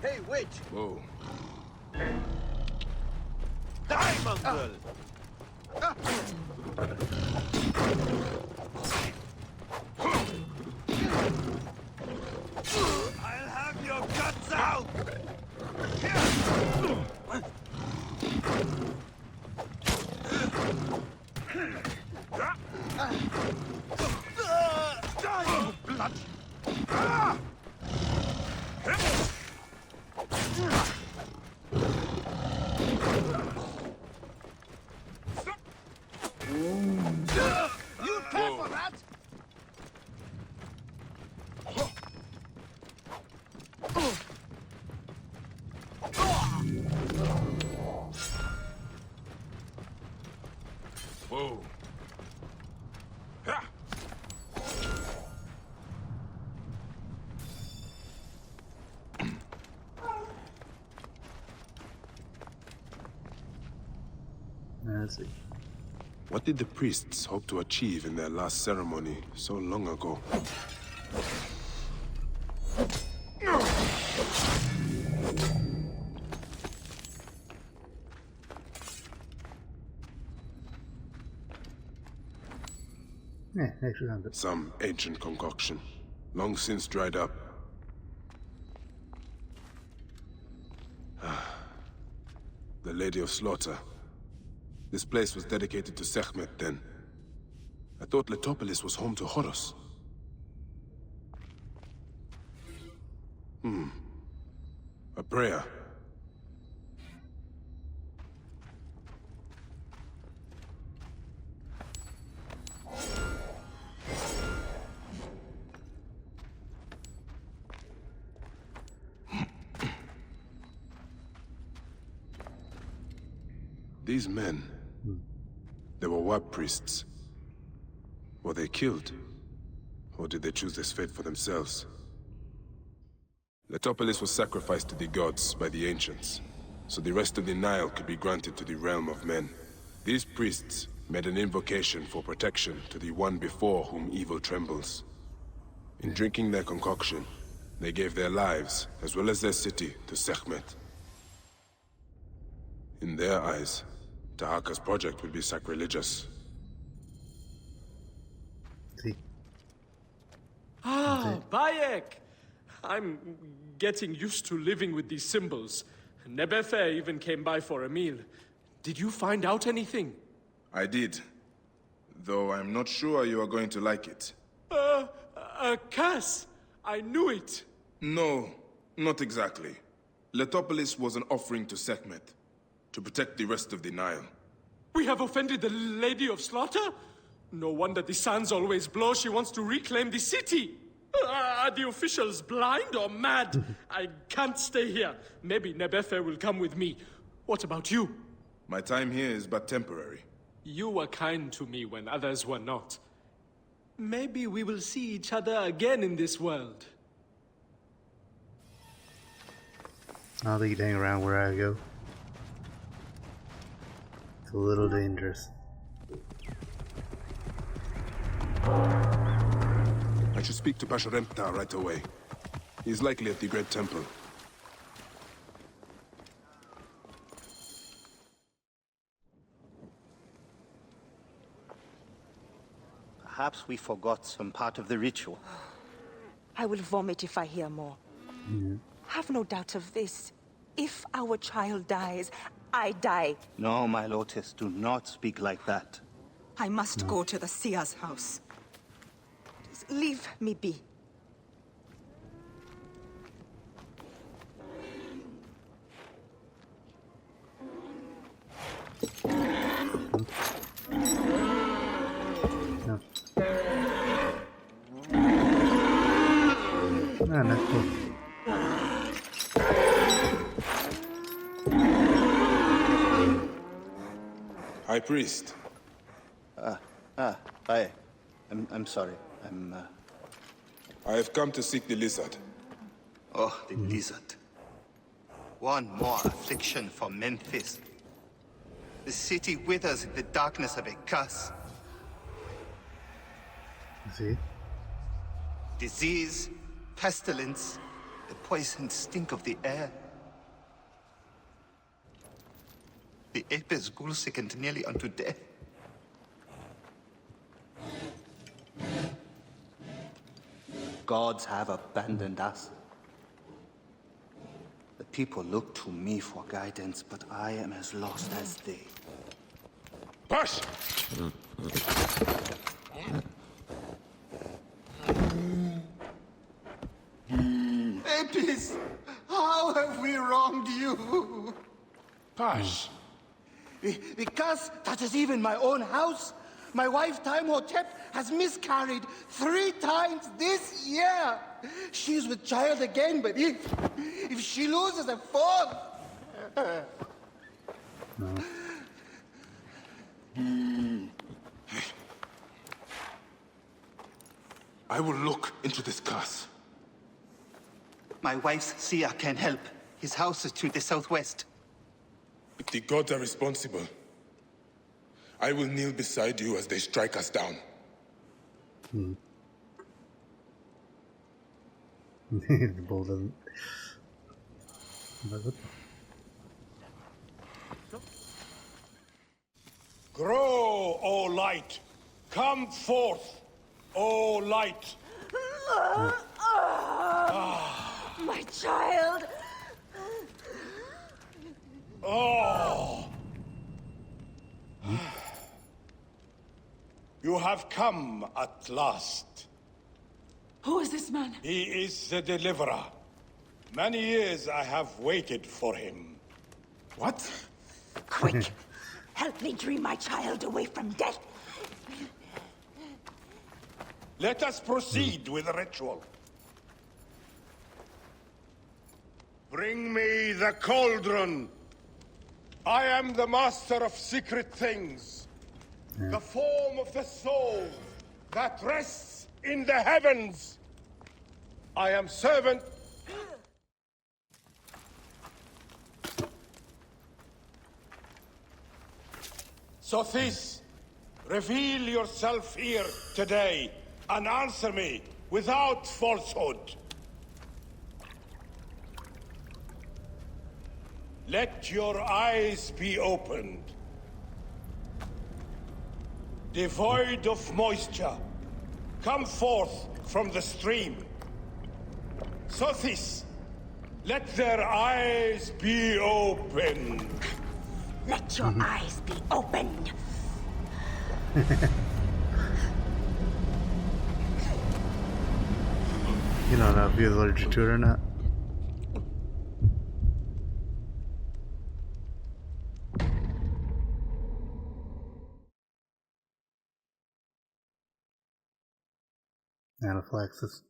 Hey, witch! Whoa. Die, mongrel! I'll have your guts out! Die, you blood! You care for that? Whoa. Let's see. What did the priests hope to achieve in their last ceremony so long ago? Yeah, actually found it. Some ancient concoction, long since dried up. The Lady of Slaughter. This place was dedicated to Sekhmet then. I thought Letopolis was home to Horus. A prayer. These men, they were Duatt priests. Were they killed? Or did they choose this fate for themselves? Letopolis was sacrificed to the gods by the ancients, so the rest of the Nile could be granted to the realm of men. These priests made an invocation for protection to the one before whom evil trembles. In drinking their concoction, they gave their lives, as well as their city, to Sekhmet. In their eyes, Tahaka's project would be sacrilegious. See. Ah, Bayek! I'm getting used to living with these symbols. Nebefe even came by for a meal. Did you find out anything? I did. Though I'm not sure you are going to like it. A curse! I knew it! No, not exactly. Letopolis was an offering to Sekhmet, to protect the rest of the Nile. We have offended the Lady of Slaughter? No wonder the sands always blow. She wants to reclaim the city. Are the officials blind or mad? I can't stay here. Maybe Nebefe will come with me. What about you? My time here is but temporary. You were kind to me when others were not. Maybe we will see each other again in this world. I'll be hang around where I go. It's a little dangerous. I should speak to Pasharemta right away. He's likely at the Great Temple. Perhaps we forgot some part of the ritual. I will vomit if I hear more. Have no doubt of this. If our child dies, I die. No, my Lotus, do not speak like that. I must go to the seer's house. Just leave me be. No. Ah, that's cool. High Priest. Hi. I'm sorry. I have come to seek the lizard. Oh, the lizard. One more affliction for Memphis. The city withers in the darkness of a curse. See? Disease, pestilence, The poison stink of the air. The ape is ghoul-sickened nearly unto death. Gods have abandoned us. The people look to me for guidance, but I am as lost as they. Push! Apis, how have we wronged you? Pash! The curse touches even my own house. My wife, Timehotep, has miscarried 3 times this year. She's with child again, but if she loses a 4th... I will look into this curse. My wife's seer can help. His house is to the southwest. If the gods are responsible, I will kneel beside you as they strike us down. The bull doesn't. Does it? Grow, O light! Come forth, O light! My child! Oh! You have come at last. Who is this man? He is the deliverer. Many years I have waited for him. What? Quick! Help me dream my child away from death! Let us proceed with the ritual. Bring me the cauldron. I am the master of secret things. The form of the soul that rests in the heavens. I am servant. Sothis, reveal yourself here today and answer me without falsehood. Let your eyes be opened. Devoid of moisture, come forth from the stream. Sothis, let their eyes be opened. Let your eyes be opened! You don't know if you're allergic to it or not. Anaphylaxis.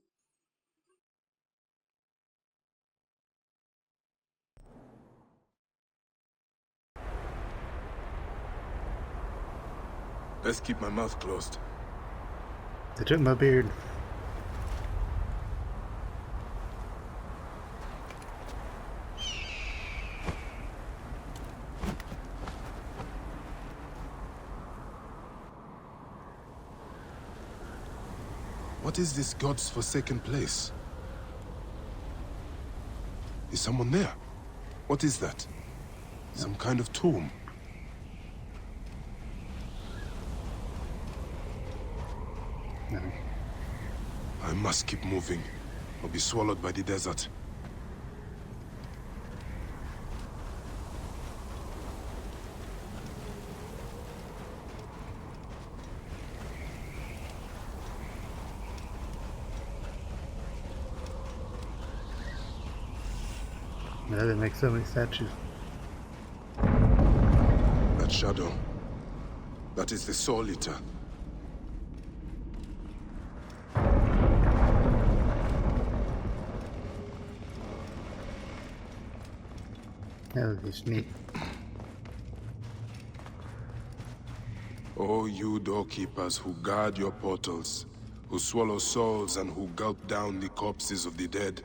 Let's keep my mouth closed. They took my beard. What is this god's forsaken place? Is someone there? What is that? Some kind of tomb? No. I must keep moving, or be swallowed by the desert. Yeah, they make so many statues. That shadow. That is the Soul Eater. That was neat. O you doorkeepers who guard your portals, who swallow souls and who gulp down the corpses of the dead.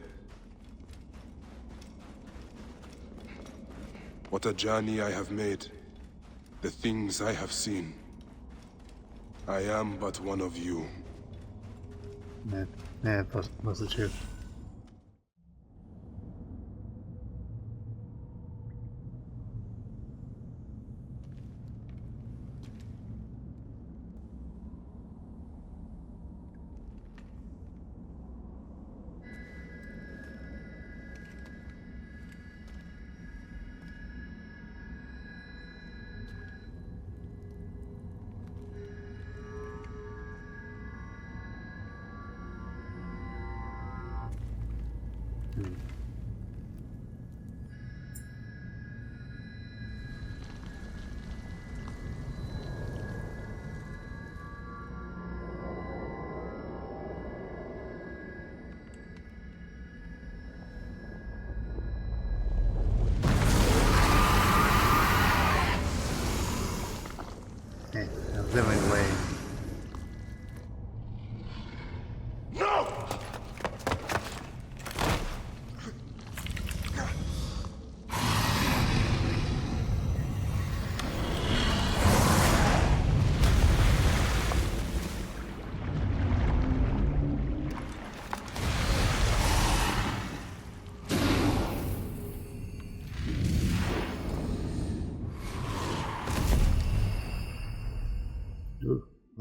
What a journey I have made. The things I have seen. I am but one of you. Yeah, mostly true.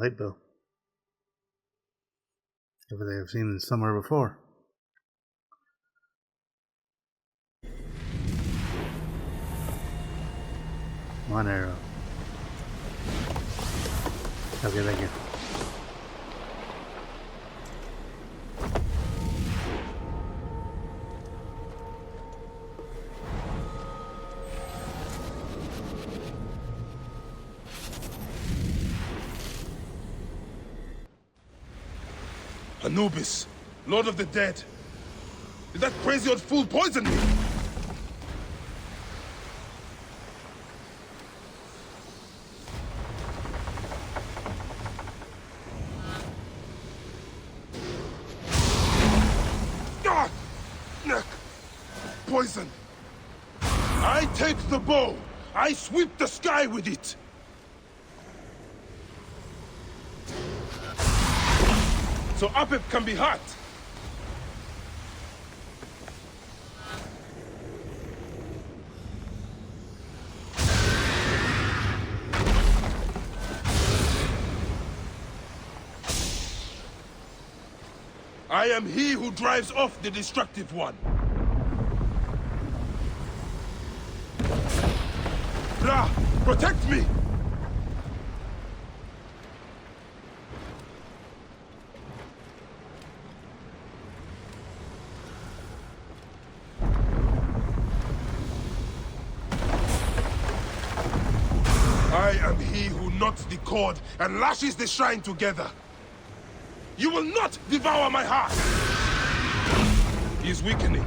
Light bill. Everything I've seen somewhere before. One arrow. Okay, thank you. Anubis, Lord of the Dead. Did that crazy old fool poison me? Ah! Neck! Poison! I take the bow! I sweep the sky with it! So Apep can be hot! I am he who drives off the destructive one. Ra, protect me! I am he who knots the cord and lashes the shrine together. You will not devour my heart! He is weakening.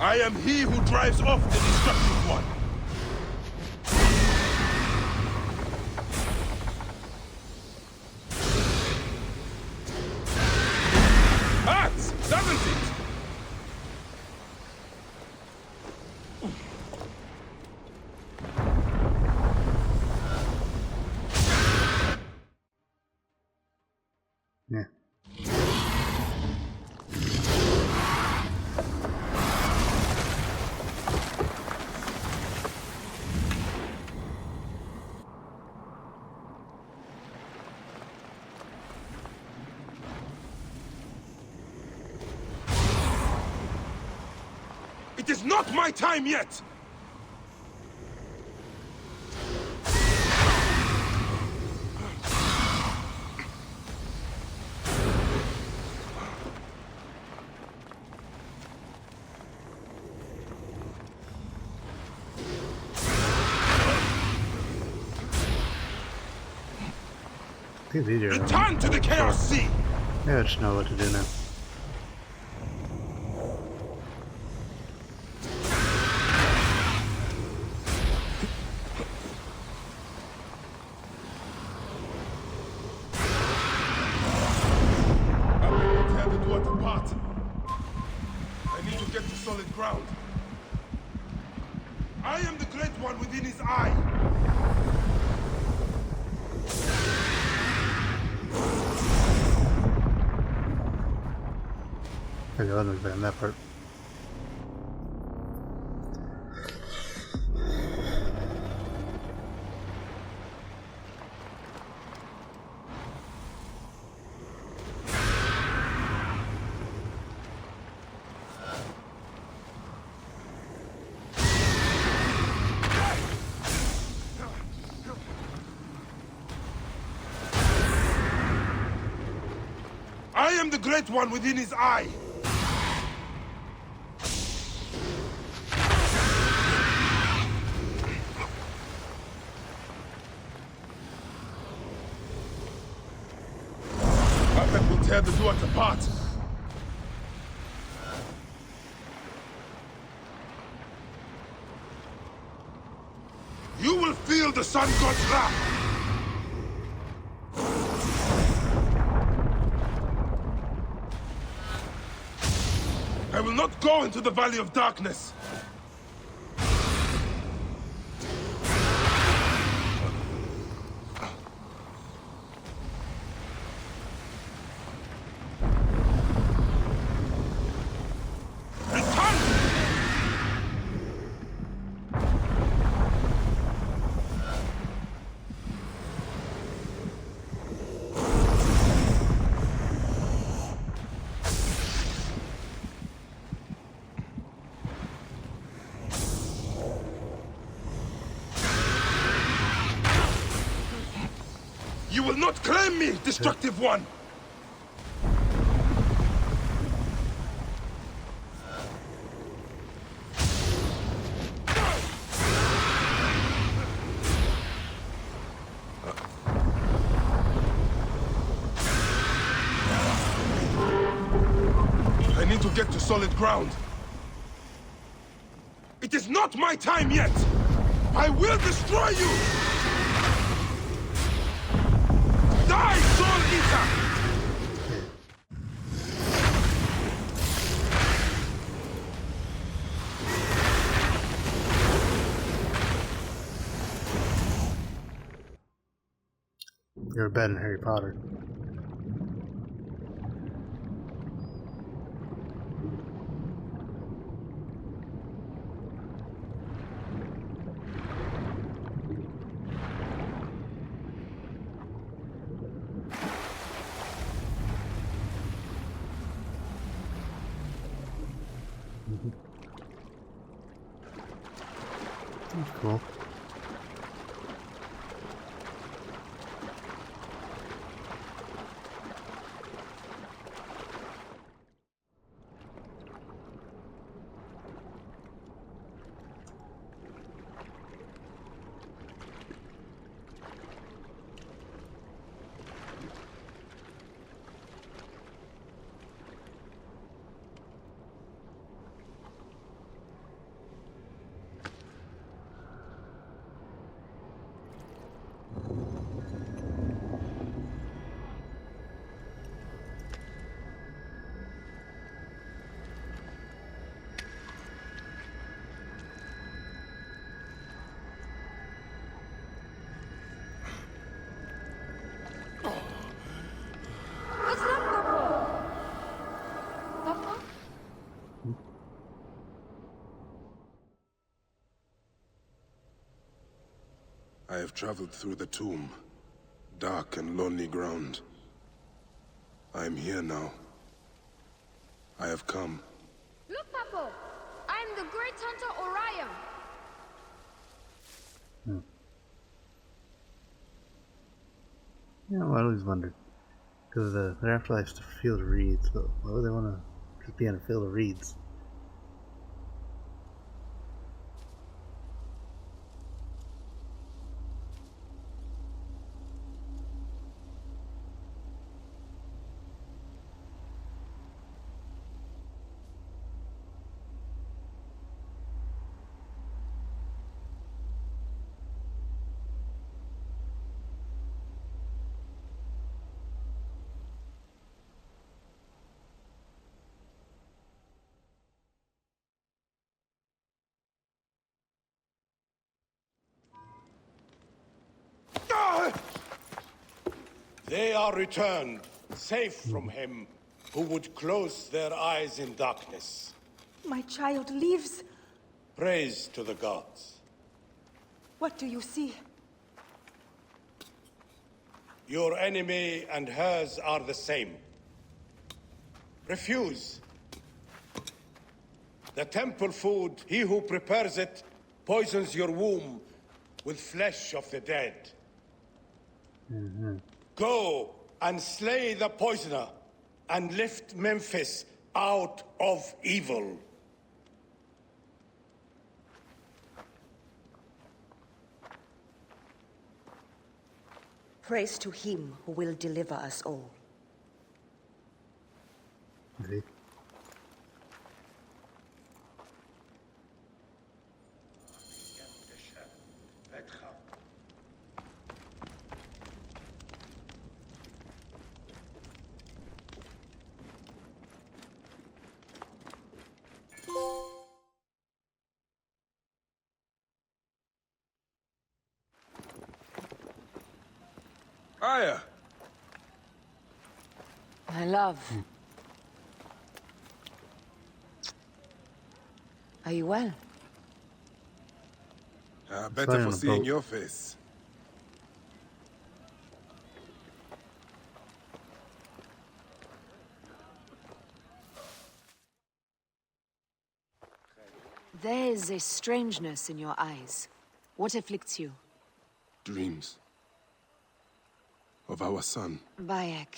I am he who drives off the destructive one. Hurts, doesn't it? Yeah. It is not my time yet! It's easier. Return to the Chaos Sea! Yeah, I just know what to do now. Tear the Duatt apart. I need to get to solid ground. I am the Great One within his eye. Okay, let me ban that part. I am the Great One within his eye. Apep will tear the Duatt apart. You will feel the Sun God's wrath. I will not go into the Valley of Darkness. You will not claim me, destructive one! I need to get to solid ground. It is not my time yet! I will destroy you! Die, Soul Eater! You're better than Harry Potter. That's cool. What's wrong, Papa? Papa? I have traveled through the tomb. Dark and lonely ground. I am here now. I have come. Look, Papa! I'm the great hunter Orion! Yeah, well, I always wondered. Because their afterlife's the field of reeds, but why would they want to just be on a field of reeds? They are returned, safe from him who would close their eyes in darkness. My child lives. Praise to the gods. What do you see? Your enemy and hers are the same. Refuse. The temple food, he who prepares it, poisons your womb with flesh of the dead. Go and slay the poisoner, and lift Memphis out of evil. Praise to him who will deliver us all. See? Aya! My love. Are you well? Better Fine for on a seeing boat. your face. There is a strangeness in your eyes. What afflicts you? Dreams. Of our son. Bayek.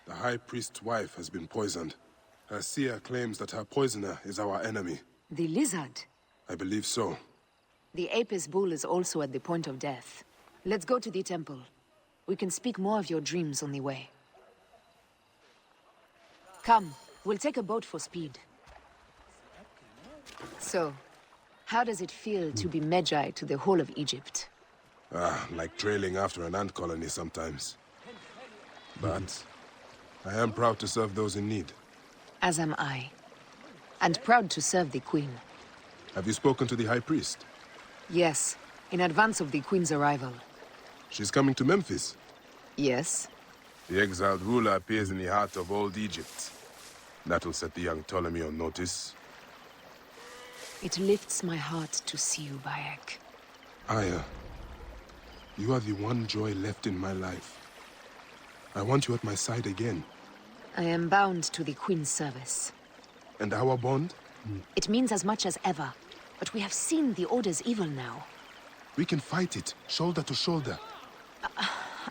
The High Priest's wife has been poisoned. Her seer claims that her poisoner is our enemy. The lizard. I believe so. The Apis bull is also at the point of death. Let's go to the temple. We can speak more of your dreams on the way. Come, we'll take a boat for speed. So, how does it feel to be Magi to the whole of Egypt? Like trailing after an ant colony sometimes. But I am proud to serve those in need. As am I. And proud to serve the Queen. Have you spoken to the High Priest? Yes, in advance of the Queen's arrival. She's coming to Memphis. Yes? The exiled ruler appears in the heart of old Egypt. That'll set the young Ptolemy on notice. It lifts my heart to see you, Bayek. Aya, you are the one joy left in my life. I want you at my side again. I am bound to the Queen's service. And our bond? It means as much as ever. But we have seen the Order's evil now. We can fight it, shoulder to shoulder.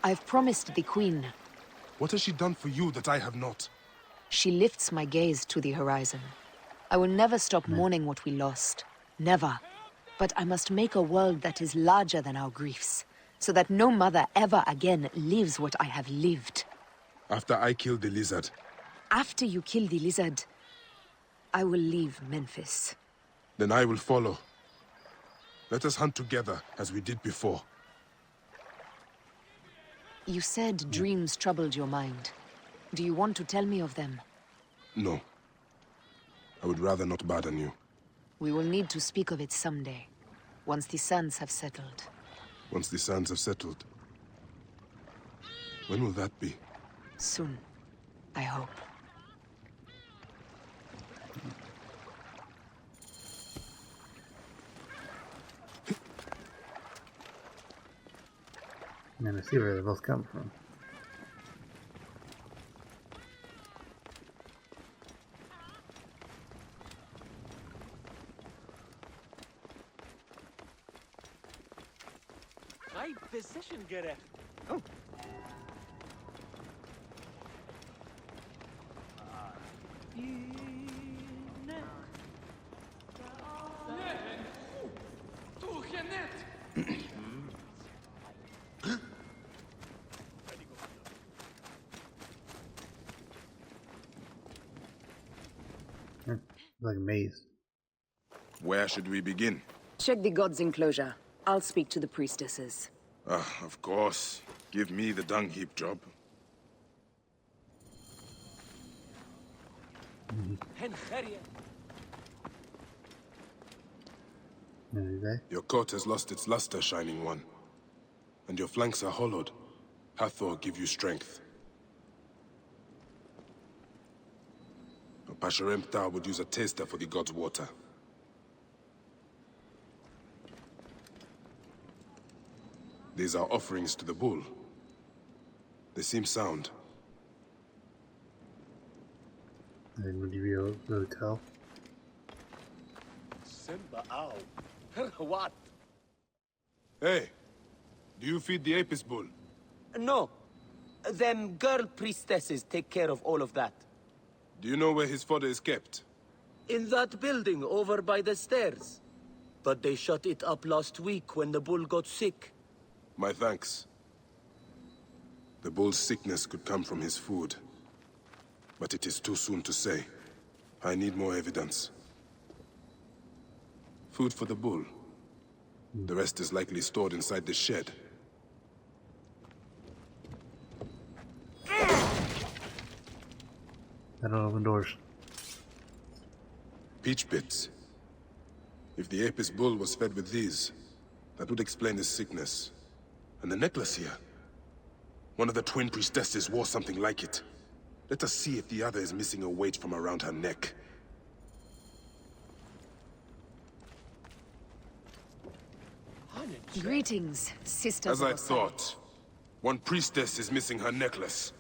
I've promised the Queen. What has she done for you that I have not? She lifts my gaze to the horizon. I will never stop mourning what we lost. Never. But I must make a world that is larger than our griefs, so that no mother ever again lives what I have lived. After I killed the lizard. After you kill the lizard, I will leave Memphis. Then I will follow. Let us hunt together, as we did before. You said dreams troubled your mind. Do you want to tell me of them? No. I would rather not burden you. We will need to speak of it someday, once the sands have settled. Once the sands have settled. When will that be? Soon, I hope. Man, I see where they both come from. My position, Gerek. Like a maze. Where should we begin? Check the god's enclosure. I'll speak to the priestesses. Of course. Give me the dung heap job. Your coat has lost its luster, Shining One. And your flanks are hollowed. Hathor give you strength. Pasharemta would use a taster for the god's water. These are offerings to the bull. They seem sound. And would you be able to tell? Simba, ow. What? Hey! Do you feed the Apis bull? No. Them girl priestesses take care of all of that. Do you know where his fodder is kept? In that building over by the stairs. But they shut it up last week when the bull got sick. My thanks. The bull's sickness could come from his food. But it is too soon to say. I need more evidence. Food for the bull. The rest is likely stored inside the shed. I don't open doors. Peach pits. If the Apis bull was fed with these, that would explain his sickness. And the necklace here. One of the twin priestesses wore something like it. Let us see if the other is missing a weight from around her neck. Greetings, sisters. As I thought, one priestess is missing her necklace.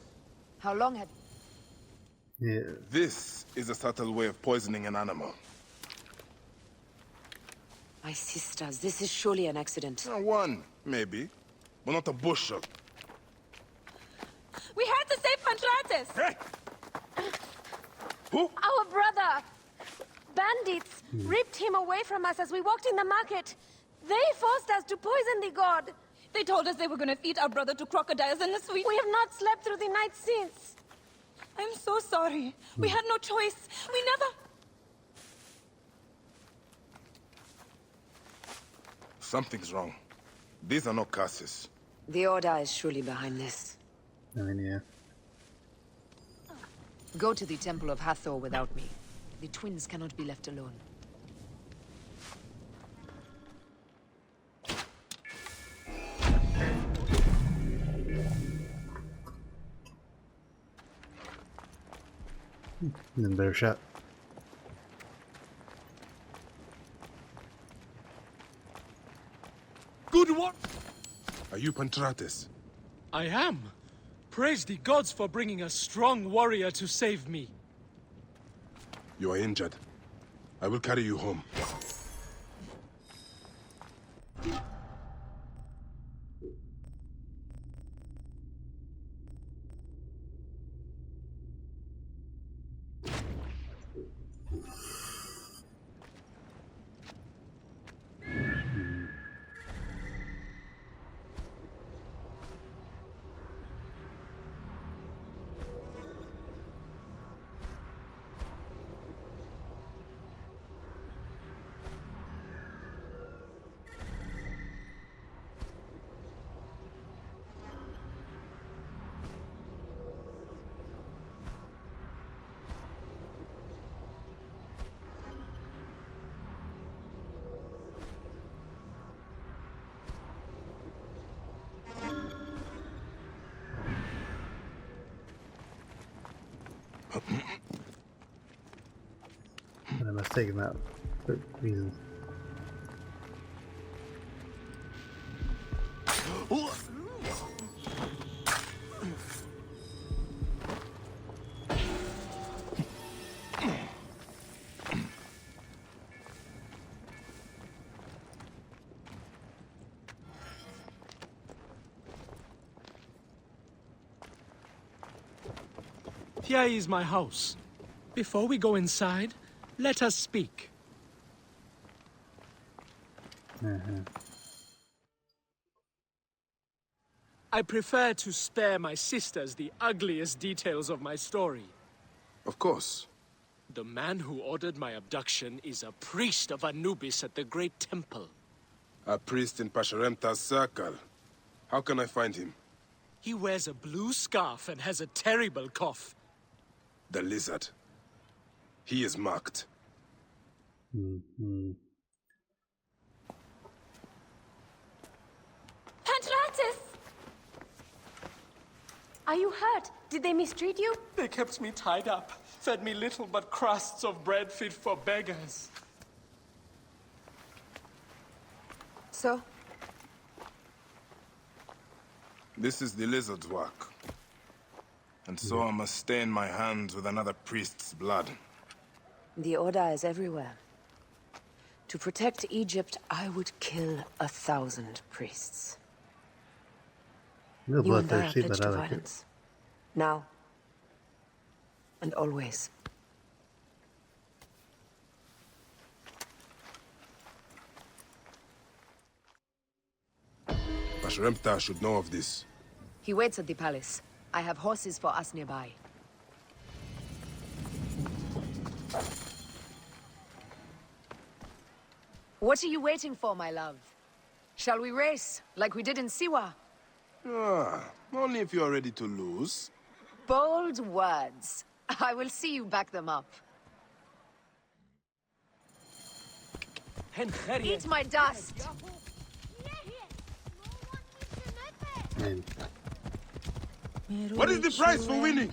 How long have... Yeah. This is a subtle way of poisoning an animal. My sisters, this is surely an accident. One, maybe. But not a bushel. Pantratus! Hey! Who? Our brother! Bandits ripped him away from us as we walked in the market. They forced us to poison the god. They told us they were gonna feed our brother to crocodiles in the sweet. We have not slept through the night since. I'm so sorry. We had no choice. We never... Something's wrong. These are not curses. The Order is surely behind this. I mean, yeah. Go to the Temple of Hathor without me. The twins cannot be left alone. Then better shot. Good one! Are you Pantrates? I am. Praise the gods for bringing a strong warrior to save me. You are injured. I will carry you home. But I must take him out for reasons. Here is my house. Before we go inside, let us speak. I prefer to spare my sisters the ugliest details of my story. Of course. The man who ordered my abduction is a priest of Anubis at the Great Temple. A priest in Pasharemta's circle. How can I find him? He wears a blue scarf and has a terrible cough. The lizard. He is marked. Pantratus! Are you hurt? Did they mistreat you? They kept me tied up, fed me little but crusts of bread fit for beggars. So? This is the lizard's work. And so I must stain my hands with another priest's blood. The Order is everywhere. To protect Egypt, I would kill 1,000 priests. Real You and I are bloodthirsty, pledged but I to like it. violence. Now. And always. Pasharemta should know of this. He waits at the palace. I have horses for us nearby. What are you waiting for, my love? Shall we race, like we did in Siwa? Only if you are ready to lose. Bold words. I will see you back them up. Eat my dust! Man, What is the price for winning?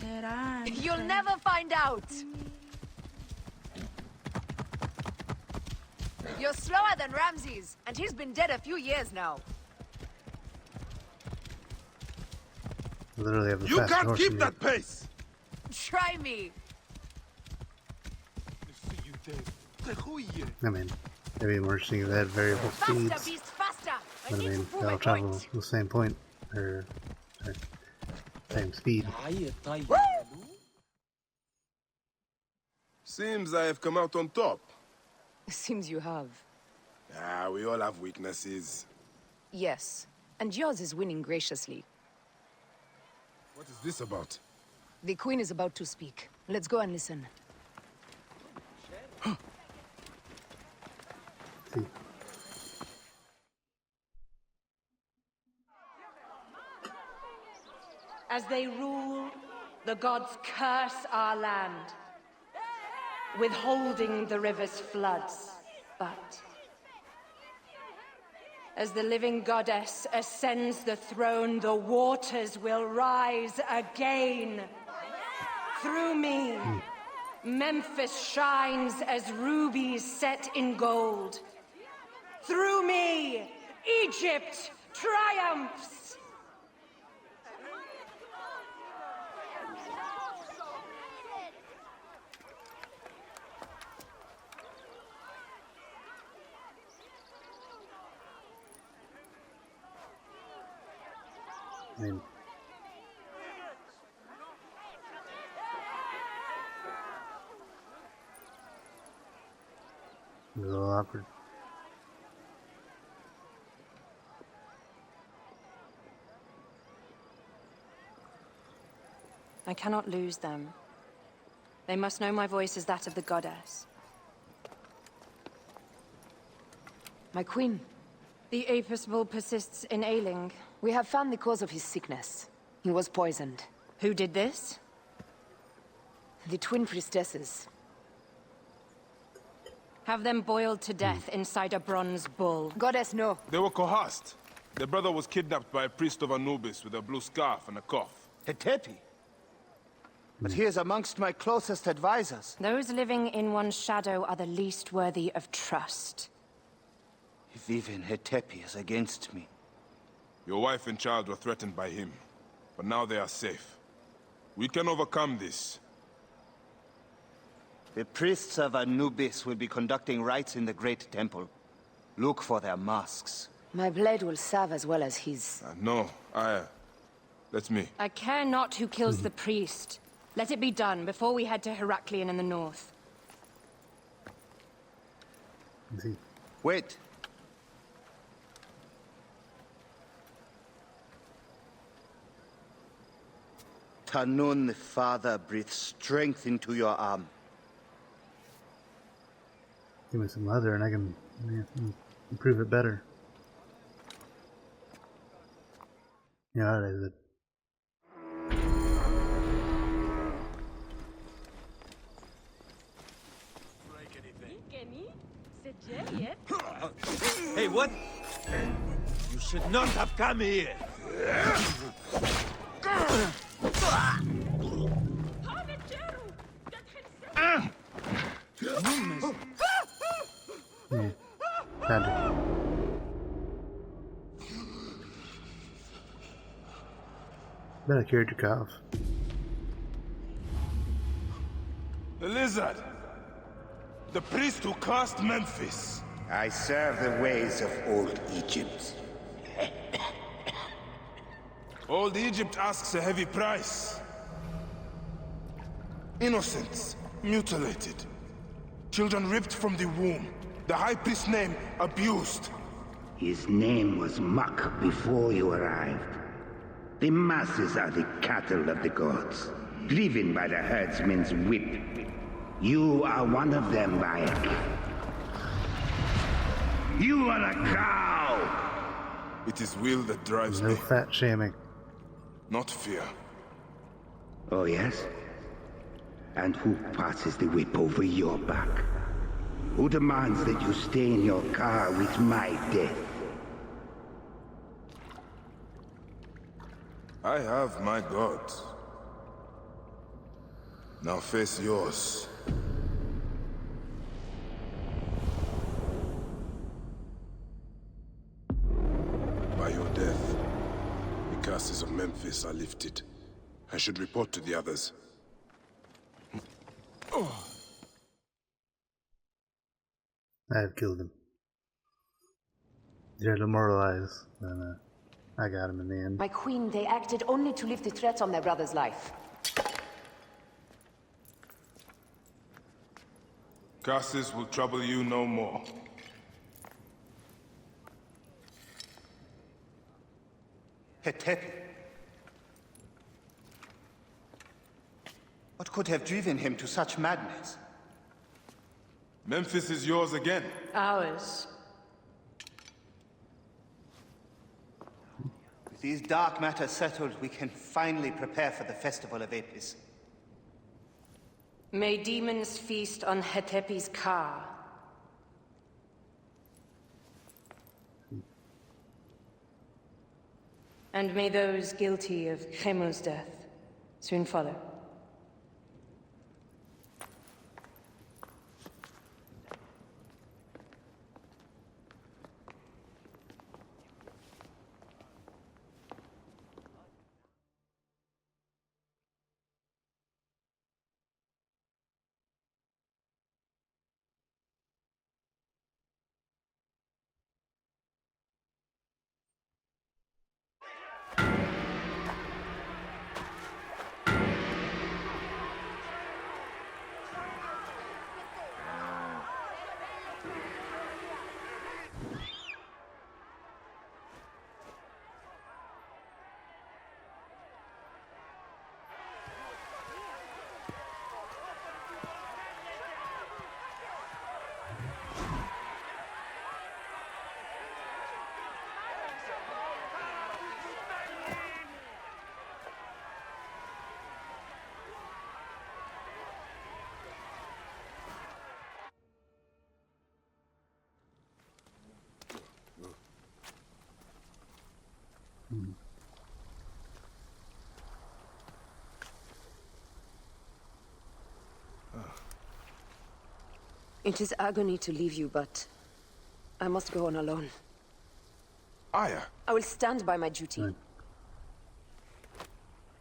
You'll never find out! You're slower than Ramses, and he's been dead a few years now. I literally have the You fastest can't horse keep in that pace! Try me! I mean, maybe more interesting if they had variable Faster, speeds. beast, faster! But I mean, they'll travel the same point. Or, sorry. Same speed. Seems I have come out on top. Seems you have. Ah, we all have weaknesses. Yes, and yours is winning graciously. What is this about? The Queen is about to speak. Let's go and listen. See. As they rule, the gods curse our land, withholding the river's floods. But as the living goddess ascends the throne, the waters will rise again. Through me, Memphis shines as rubies set in gold. Through me, Egypt triumphs! I mean, it was a little awkward. I cannot lose them. They must know my voice is that of the goddess. My queen, The Apis bull persists in ailing. we have found the cause of his sickness. He was poisoned. Who did this? The twin priestesses. Have them boiled to death inside a bronze bull. Goddess, no. They were coerced. Their brother was kidnapped by a priest of Anubis with a blue scarf and a cough. Hetepi. But he is amongst my closest advisors. Those living in one's shadow are the least worthy of trust. If even Hetepi is against me. Your wife and child were threatened by him, but now they are safe. We can overcome this. The priests of Anubis will be conducting rites in the Great Temple. Look for their masks. My blade will serve as well as his. No, that's me. I care not who kills the priest. Let it be done before we head to Heraklion in the north. See. Wait. Tanun the Father breathes strength into your arm. Give me some leather and I can improve it better. Yeah, that is it. Hey, what? You should not have come here. Magic. Bet I cured your cough. The lizard! The priest who cursed Memphis! I serve the ways of old Egypt. Old Egypt asks a heavy price. Innocents, mutilated. Children ripped from the womb. The high priest's name abused. His name was Muck before you arrived. The masses are the cattle of the gods, driven by the herdsman's whip. You are one of them, Bayek. You are a cow! It is will that drives No me, fat shaming. not fear. Oh, yes? And who passes the whip over your back? Who demands that you stay in your car with my death? I have my gods. Now face yours. By your death, the curses of Memphis are lifted. I should report to the others. I have killed him. You're demoralized. Then, I got him in the end. My queen, they acted only to lift the threat on their brother's life. Curses will trouble you no more. Hetepi. What could have driven him to such madness? Memphis is yours again. Ours. With these dark matters settled, we can finally prepare for the Festival of Apis. May demons feast on Hetepi's car. And may those guilty of Chemo's death soon follow. It is agony to leave you, but I must go on alone. Aya, I will stand by my duty. Right.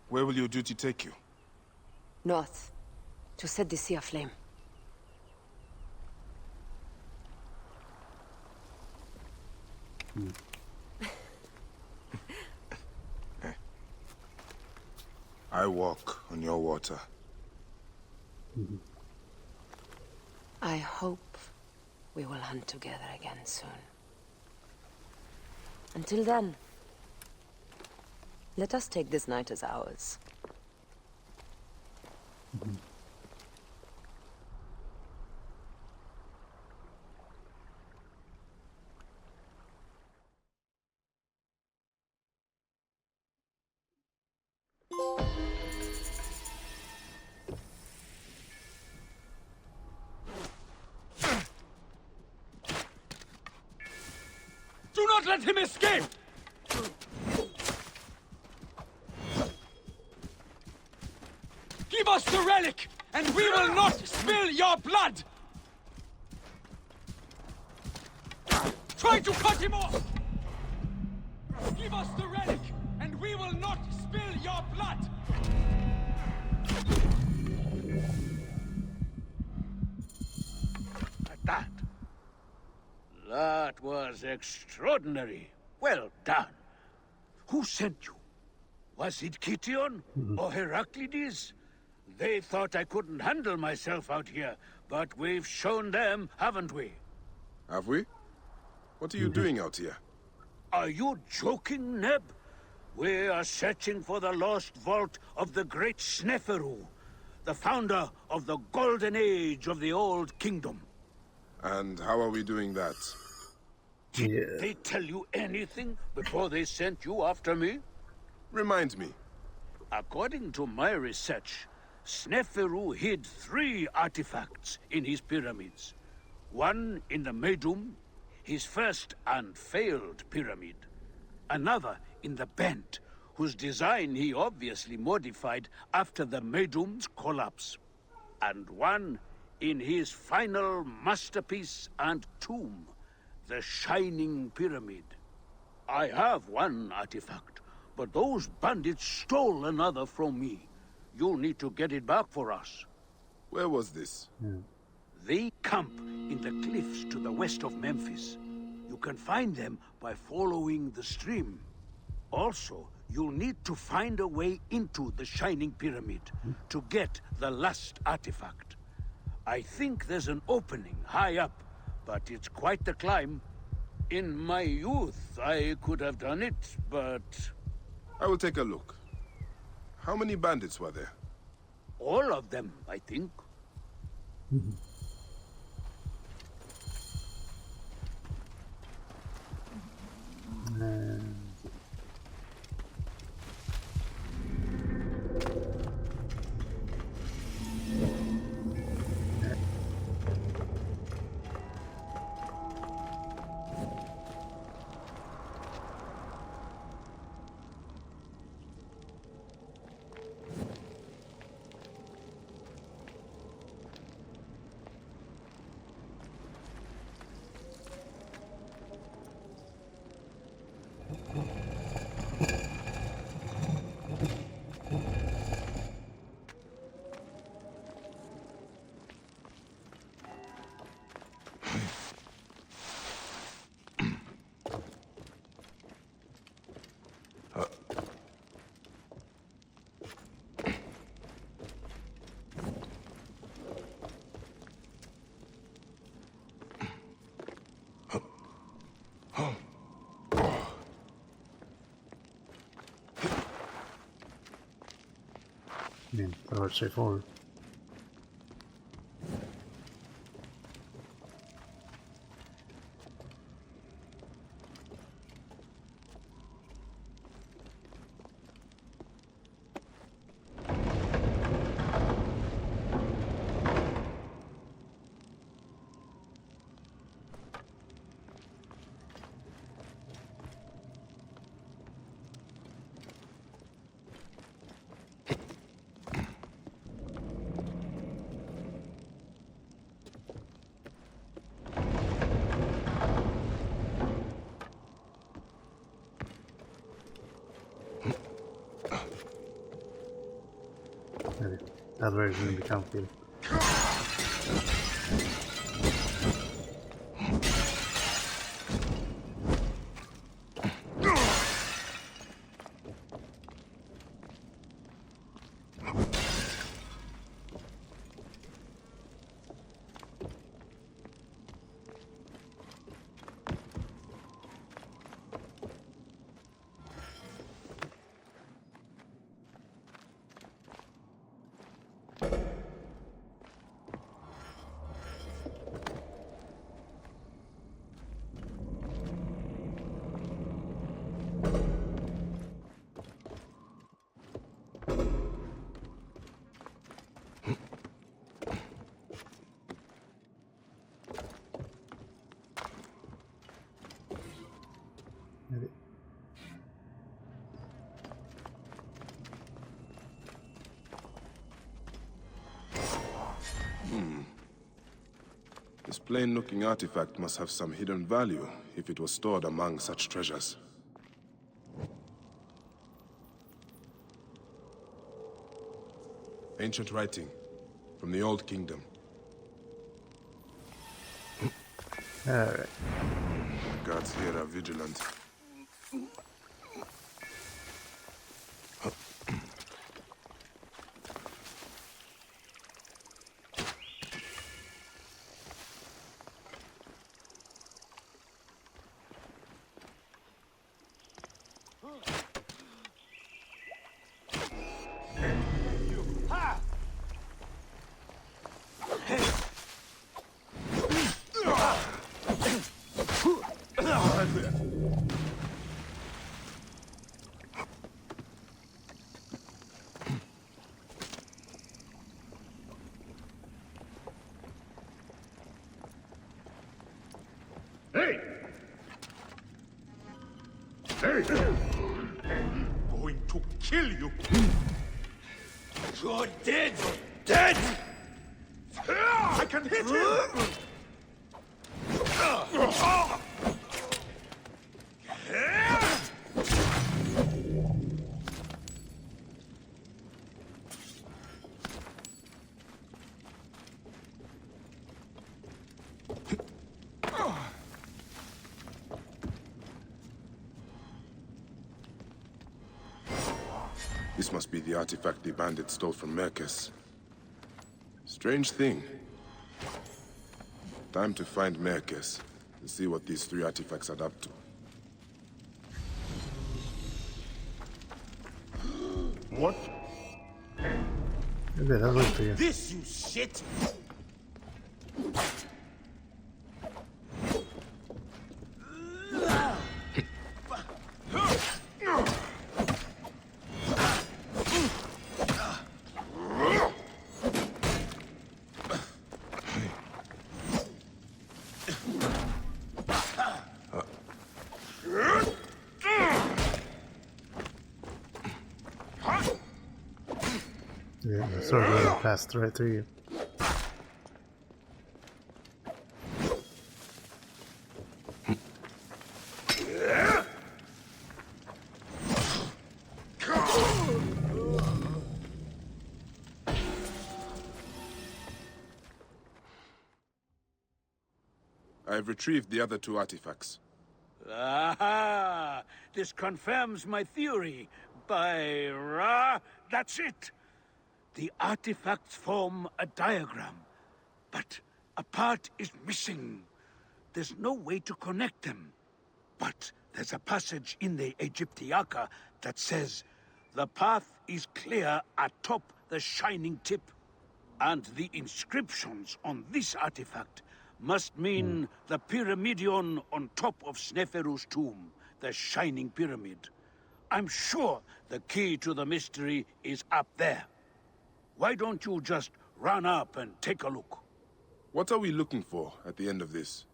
where will your duty take you? North, to set the sea aflame. I walk on your water. I hope we will hunt together again soon. Until then, let us take this night as ours. Do not let him escape! Give us the relic, and we will not spill your blood! Try to cut him off! Give us the relic, and we will not spill your blood! That. That was extraordinary. Well done. Who sent you? Was it Kition or Heraclides? They thought I couldn't handle myself out here, but we've shown them, haven't we? Have we? What are you doing out here? Are you joking, Neb? We are searching for the lost vault of the great Sneferu, the founder of the golden age of the Old Kingdom. And how are we doing that? Did they tell you anything before they sent you after me? Remind me. According to my research, Sneferu hid 3 artifacts in his pyramids. One in the Medum, his first and failed pyramid. Another in the Bent, whose design he obviously modified after the Medum's collapse. And one in his final masterpiece and tomb, the Shining Pyramid. I have one artifact, but those bandits stole another from me. You'll need to get it back for us. Where was this? They camp in the cliffs to the west of Memphis. You can find them by following the stream. Also, you'll need to find a way into the Shining Pyramid to get the last artifact. I think there's an opening high up, but it's quite the climb. In my youth, I could have done it, but... I will take a look. How many bandits were there? all of them, I think. I mean, pretty straightforward. Otherwise, it's going to be complicated. This plain-looking artifact must have some hidden value if it was stored among such treasures. Ancient writing from the Old Kingdom. Alright. The guards here are vigilant. Hey! Hey! Going to kill you! You're dead! Dead! I can hit him! This must be the artifact the bandits stole from Mercus. Strange thing. Time to find Mercus and see what these 3 artifacts add up to. What? Maybe that'll look for you. This, you shit! Yeah, the sword really passed right through you. I have retrieved the other 2 artifacts. Aha! This confirms my theory. By Ra, that's it! The artifacts form a diagram, but a part is missing. There's no way to connect them. But there's a passage in the Egyptiaca that says, the path is clear atop the shining tip. And the inscriptions on this artifact must mean the Pyramidion on top of Sneferu's tomb, the Shining Pyramid. I'm sure the key to the mystery is up there. Why don't you just run up and take a look? What are we looking for at the end of this?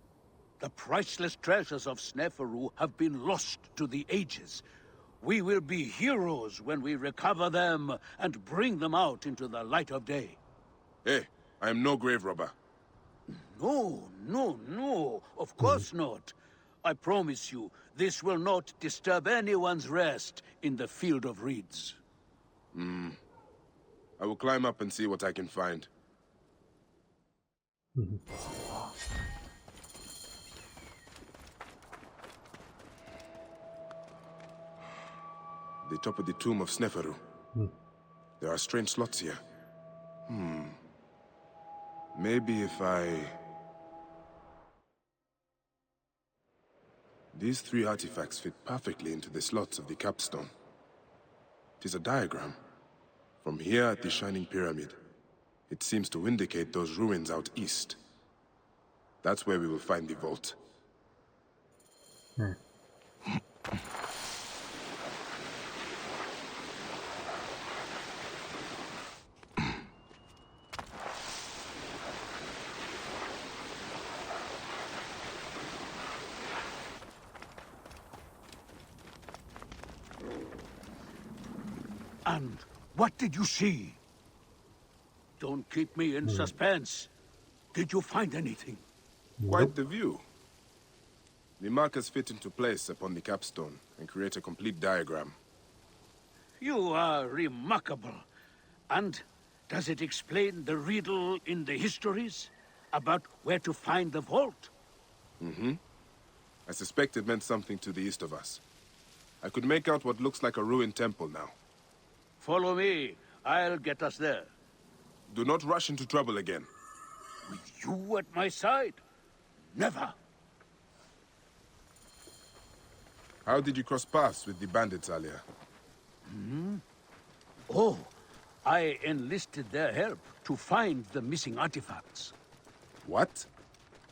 The priceless treasures of Sneferu have been lost to the ages. We will be heroes when we recover them and bring them out into the light of day. Hey, I am no grave robber. No, no, no. Of course not. I promise you, this will not disturb anyone's rest in the field of reeds. I will climb up and see what I can find. The top of the tomb of Sneferu. There are strange slots here. Maybe if I... These 3 artifacts fit perfectly into the slots of the capstone. It is a diagram. From here at the Shining Pyramid, it seems to indicate those ruins out east. That's where we will find the vault. And what did you see? Don't keep me in suspense. Did you find anything? Quite the view. The markers fit into place upon the capstone and create a complete diagram. You are remarkable. And does it explain the riddle in the histories about where to find the vault? I suspect it meant something to the east of us. I could make out what looks like a ruined temple now. Follow me. I'll get us there. Do not rush into trouble again. With you at my side? Never. How did you cross paths with the bandits earlier? Oh, I enlisted their help to find the missing artifacts. What?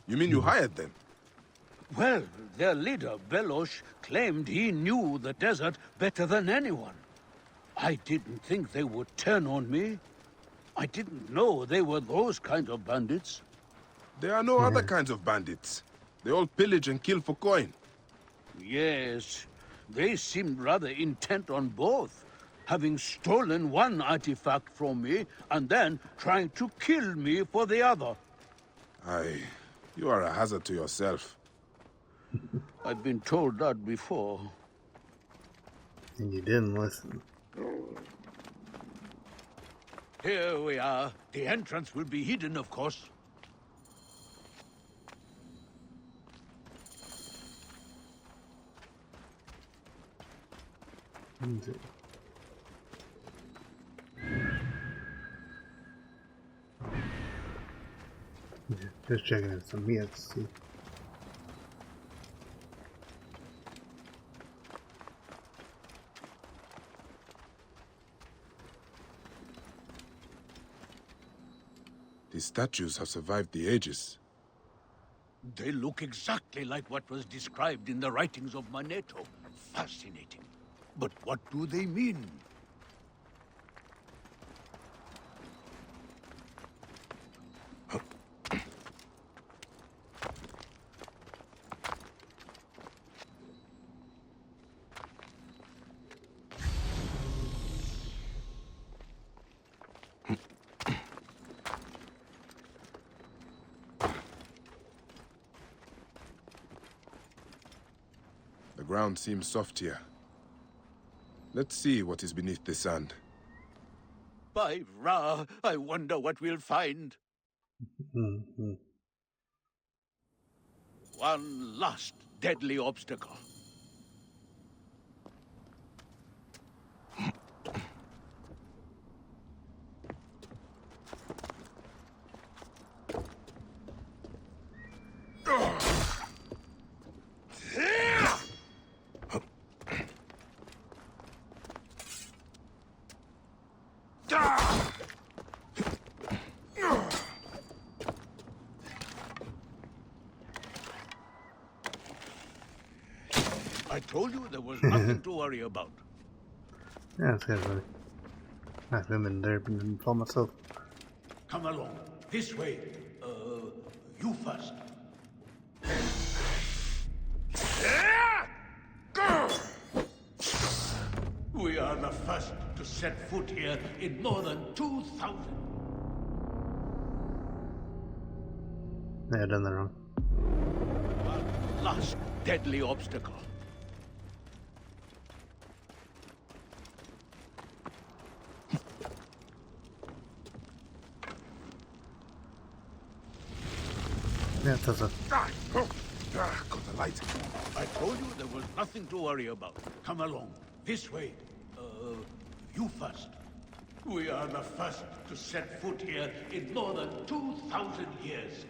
You mean you hired them? Well, their leader, Belosh, claimed he knew the desert better than anyone. I didn't think they would turn on me. I didn't know they were those kind of bandits. There are no other kinds of bandits. They all pillage and kill for coin. Yes, they seemed rather intent on both, having stolen one artifact from me and then trying to kill me for the other. You are a hazard to yourself. I've been told that before. And you didn't listen. Here we are. The entrance will be hidden, of course. Yeah, just checking in some meat to see. These statues have survived the ages. They look exactly like what was described in the writings of Manetto. Fascinating. But what do they mean? The ground seems soft here. Let's see what is beneath the sand. By Ra, I wonder what we'll find. Mm-hmm. One last deadly obstacle. I told you there was nothing to worry about. Yeah, that's kind of funny. I've been in there and fall myself. Come along. This way. You first. We are the first to set foot here in more than 2,000. Yeah, I done that wrong. One last deadly obstacle. Yeah, that's a... Got the light. I told you there was nothing to worry about. Come along. This way. You first. We are the first to set foot here in more than 2,000 years.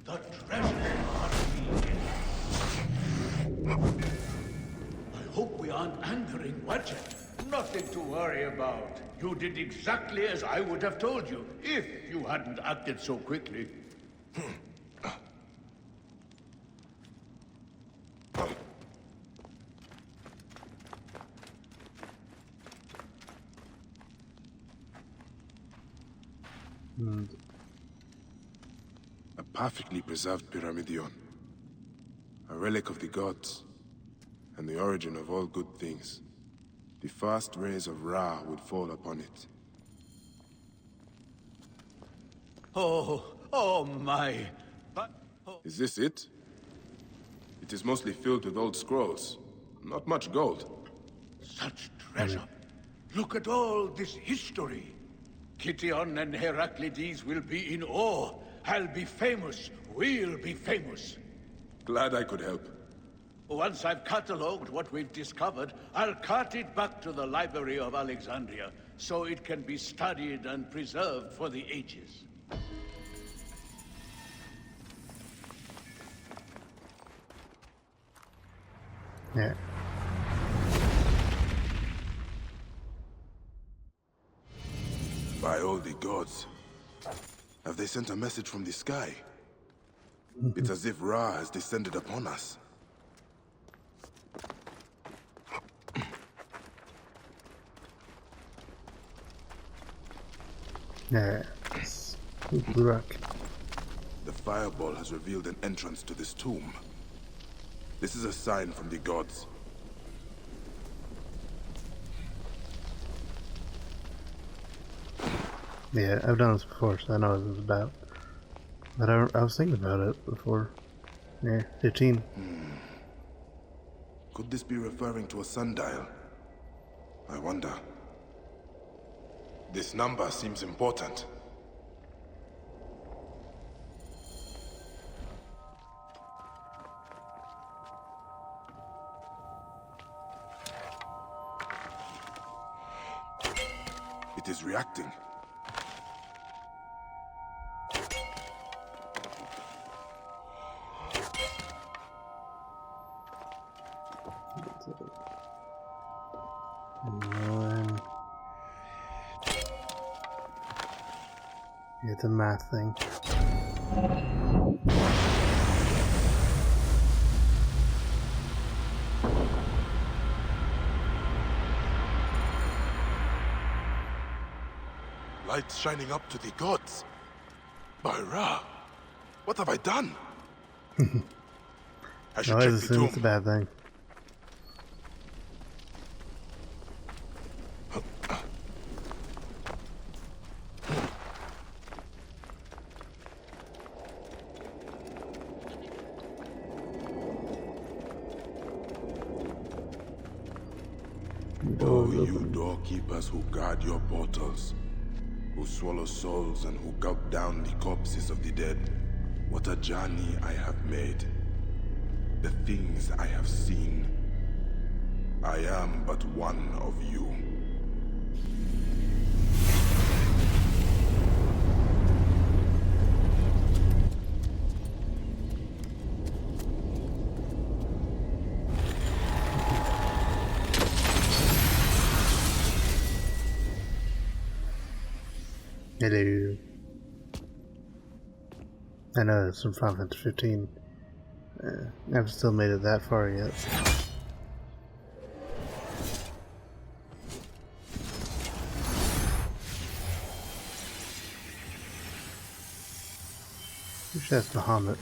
The treasure must be in. I hope we aren't angering Wadjet. Nothing to worry about. You did exactly as I would have told you, if you hadn't acted so quickly. A perfectly preserved pyramidion. A relic of the gods, and the origin of all good things. The first rays of Ra would fall upon it. Oh my. But... Is this it? It is mostly filled with old scrolls. Not much gold. Such treasure. Look at all this history. Kition and Heraclides will be in awe. I'll be famous. We'll be famous. Glad I could help. Once I've catalogued what we've discovered, I'll cart it back to the Library of Alexandria, so it can be studied and preserved for the ages. Yeah. By all the gods. Have they sent a message from the sky? It's as if Ra has descended upon us. Yeah. Ooh, blue rock. The fireball has revealed an entrance to this tomb. This is a sign from the gods. Yeah, I've done this before, so I know what it's about. But I was thinking about it before. Yeah, 15. Could this be referring to a sundial? I wonder. This number seems important. It is reacting. It's a math thing. Light shining up to the gods. By Ra, what have I done? I should check the tomb. It's a bad thing. Oh, you doorkeepers who guard your portals, who swallow souls and who gulp down the corpses of the dead. What a journey I have made. The things I have seen. I am but one of you. Hello. I know it's from Final Fantasy 15. I haven't still made it that far yet. Wish that's Bahamut.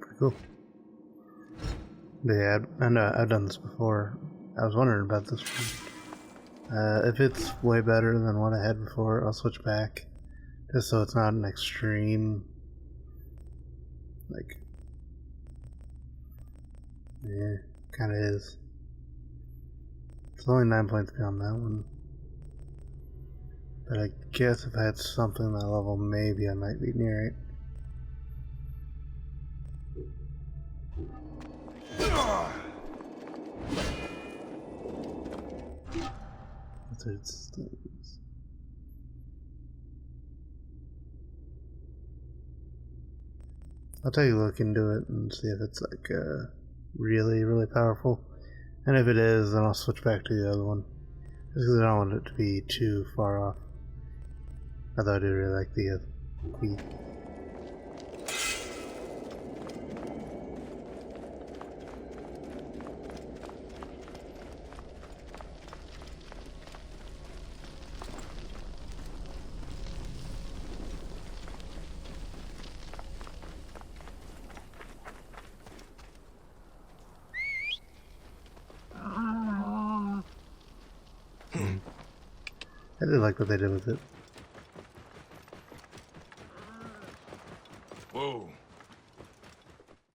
Pretty cool. But yeah, I know I've done this before. I was wondering about this one. If it's way better than what I had before, I'll switch back. Just so it's not an extreme, like, yeah, kinda is. It's only 9 points beyond that one. But I guess if I had something that level, maybe I might be near it. I'll take a look into it and see if it's like really, really powerful. And if it is, then I'll switch back to the other one. Just because I don't want it to be too far off. Although I do really like the Queen. I did like what they did with it. Whoa.